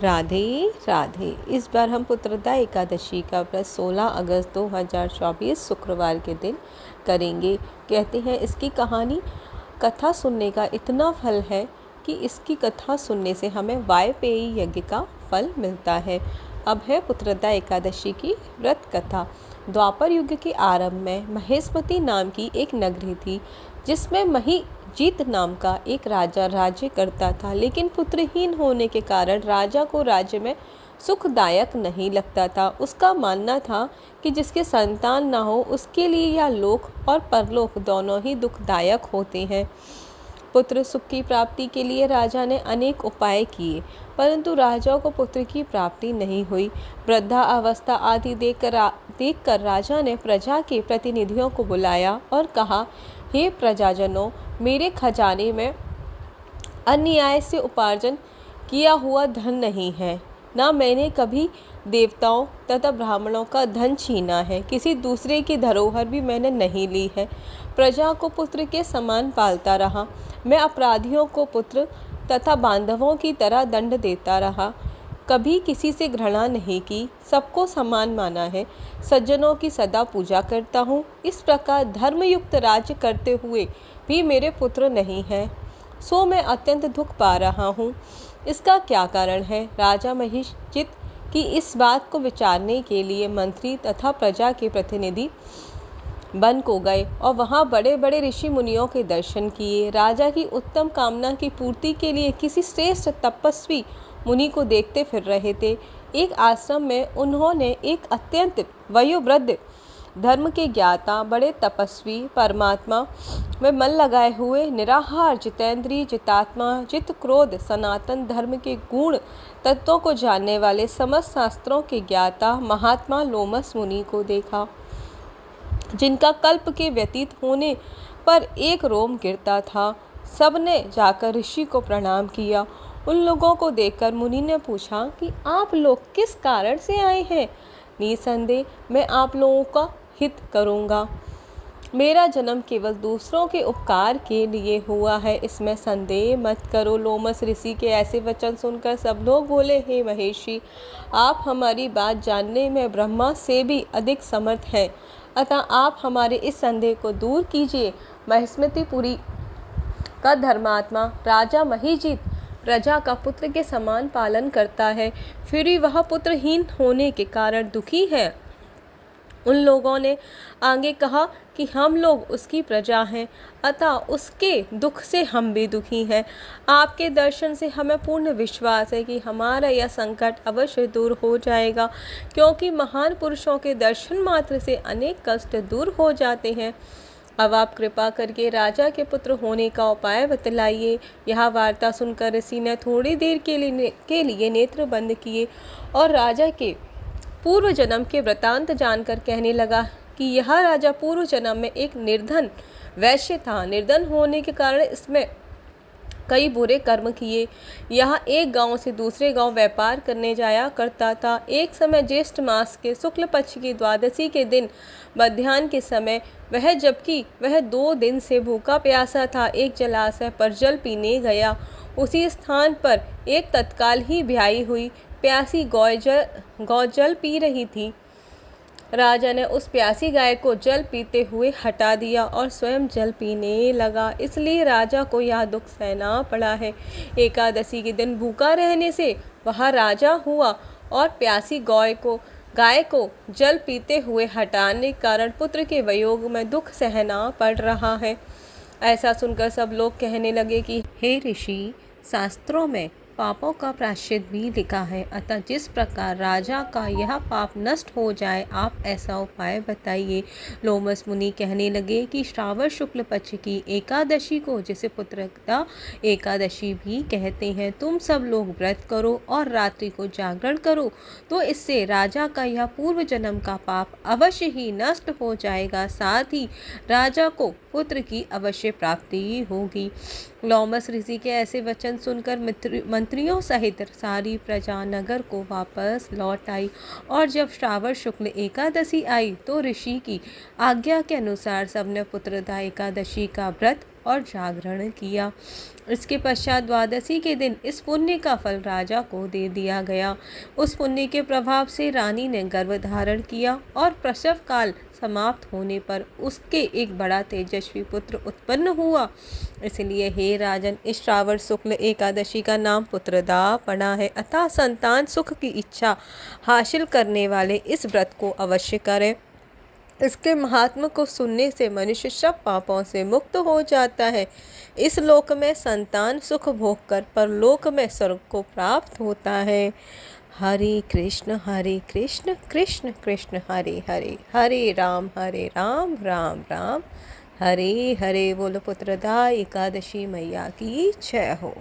राधे राधे। इस बार हम पुत्रदा एकादशी का व्रत 16 अगस्त 2024 शुक्रवार के दिन करेंगे। कहते हैं इसकी कहानी, कथा सुनने का इतना फल है कि इसकी कथा सुनने से हमें वाजपेयी यज्ञ का फल मिलता है। अब है पुत्रदा एकादशी की व्रत कथा। द्वापर युग के आरंभ में महेशमती नाम की एक नगरी थी, जिसमें महीजीत नाम का एक राजा राज्य करता था। लेकिन पुत्रहीन होने के कारण राजा को राज्य में सुखदायक नहीं लगता था। उसका मानना था कि जिसके संतान ना हो उसके लिए यह लोक और परलोक दोनों ही दुखदायक होते हैं। पुत्र सुख की प्राप्ति के लिए राजा ने अनेक उपाय किए, परंतु राजा को पुत्र की प्राप्ति नहीं हुई। वृद्धा अवस्था आदि देखकर राजा ने प्रजा के प्रतिनिधियों को बुलाया और कहा, हे प्रजाजनों, मेरे खजाने में अन्याय से उपार्जन किया हुआ धन नहीं है, ना मैंने कभी देवताओं तथा ब्राह्मणों का धन छीना है। किसी दूसरे की धरोहर भी मैंने नहीं ली है। प्रजा को पुत्र के समान पालता रहा। मैं अपराधियों को पुत्र तथा बांधवों की तरह दंड देता रहा। कभी किसी से घृणा नहीं की, सबको समान माना है। सज्जनों की सदा पूजा करता हूँ। इस प्रकार धर्मयुक्त राज्य करते हुए भी मेरे पुत्र नहीं हैं, सो मैं अत्यंत दुख पा रहा हूँ। इसका क्या कारण है? राजा महीजीत की इस बात को विचारने के लिए मंत्री तथा प्रजा के प्रतिनिधि वन को गए और वहाँ बड़े बड़े ऋषि मुनियों के दर्शन किए। राजा की उत्तम कामना की पूर्ति के लिए किसी श्रेष्ठ तपस्वी मुनि को देखते फिर रहे थे। एक आश्रम में उन्होंने एक अत्यंत वयोवृद्ध, धर्म के ज्ञाता, बड़े तपस्वी, परमात्मा में मन लगाए हुए, निराहार, जितेंद्रिय, जितात्मा, जित क्रोध, सनातन धर्म के गुण तत्वों को जानने वाले, समस्त शास्त्रों के ज्ञाता महात्मा लोमस मुनि को देखा, जिनका कल्प के व्यतीत होने पर एक रोम गिरता था। सबने जाकर ऋषि को प्रणाम किया। उन लोगों को देखकर मुनि ने पूछा कि आप लोग किस कारण से आए हैं? निसंदेह मैं आप लोगों का हित करूंगा। मेरा जन्म केवल दूसरों के उपकार के लिए हुआ है, इसमें संदेह मत करो। लोमस ऋषि के ऐसे वचन सुनकर सब लोग बोले, हे महेशी, आप हमारी बात जानने में ब्रह्मा से भी अधिक समर्थ हैं, अतः आप हमारे इस संदेह को दूर कीजिए। महेशमतीपुरी का धर्मात्मा राजा महीजीत प्रजा का पुत्र के समान पालन करता है, फिर भी वह पुत्रहीन होने के कारण दुखी है। उन लोगों ने आगे कहा कि हम लोग उसकी प्रजा हैं, अतः उसके दुख से हम भी दुखी हैं। आपके दर्शन से हमें पूर्ण विश्वास है कि हमारा यह संकट अवश्य दूर हो जाएगा, क्योंकि महान पुरुषों के दर्शन मात्र से अनेक कष्ट दूर हो जाते हैं। अब आप कृपा करके राजा के पुत्र होने का उपाय बतलाइए। यह वार्ता सुनकर ऋषि ने थोड़ी देर के लिए नेत्र बंद किए और राजा के पूर्व जन्म के वृतांत जानकर कहने लगा कि यह राजा पूर्व जन्म में एक निर्धन वैश्य था। निर्धन होने के कारण इसमें कई बुरे कर्म किए। यह एक गांव से दूसरे गांव व्यापार करने जाया करता था। एक समय ज्येष्ठ मास के शुक्ल पक्ष की द्वादशी के दिन मध्याह्न के समय जबकि वह 2 दिन से भूखा प्यासा था, एक जलाशय पर जल पीने गया। उसी स्थान पर एक तत्काल ही ब्याई हुई प्यासी गौ जल पी रही थी। राजा ने उस प्यासी गाय को जल पीते हुए हटा दिया और स्वयं जल पीने लगा, इसलिए राजा को यह दुख सहना पड़ा है। एकादशी के दिन भूखा रहने से वह राजा हुआ और प्यासी गाय को जल पीते हुए हटाने के कारण पुत्र के वियोग में दुख सहना पड़ रहा है। ऐसा सुनकर सब लोग कहने लगे कि हे ऋषि, शास्त्रों में पापों का प्रायश्चित भी लिखा है, अतः जिस प्रकार राजा का यह पाप नष्ट हो जाए, आप ऐसा उपाय बताइए। लोमस मुनि कहने लगे कि श्रावण शुक्ल पक्ष की एकादशी को, जिसे पुत्रदा एकादशी भी कहते हैं, तुम सब लोग व्रत करो और रात्रि को जागरण करो, तो इससे राजा का यह पूर्व जन्म का पाप अवश्य ही नष्ट हो जाएगा, साथ ही राजा को पुत्र की अवश्य प्राप्ति होगी। लोमस ऋषि के ऐसे वचन सुनकर मंत्रियों सहित सारी प्रजा नगर को वापस लौट आई और जब श्रावण शुक्ल एकादशी आई तो ऋषि की आज्ञा के अनुसार सबने पुत्रदा एकादशी का व्रत और जागरण किया। इसके पश्चात द्वादशी के दिन इस पुण्य का फल राजा को दे दिया गया। उस पुण्य के प्रभाव से रानी ने गर्भ धारण किया और प्रसव काल समाप्त होने पर उसके एक बड़ा तेजस्वी पुत्र उत्पन्न हुआ। इसलिए हे राजन, इस श्रावण शुक्ल एकादशी का नाम पुत्रदा पड़ा है। अतः संतान सुख की इच्छा हासिल करने वाले इस व्रत को अवश्य करें। इसके महात्म को सुनने से मनुष्य सब पापों से मुक्त हो जाता है। इस लोक में संतान सुख भोग कर परलोक में स्वर्ग को प्राप्त होता है। हरे कृष्ण कृष्ण कृष्ण हरे हरे, हरे राम राम राम हरे हरे। बोलो पुत्रदा एकादशी मैया की जय हो।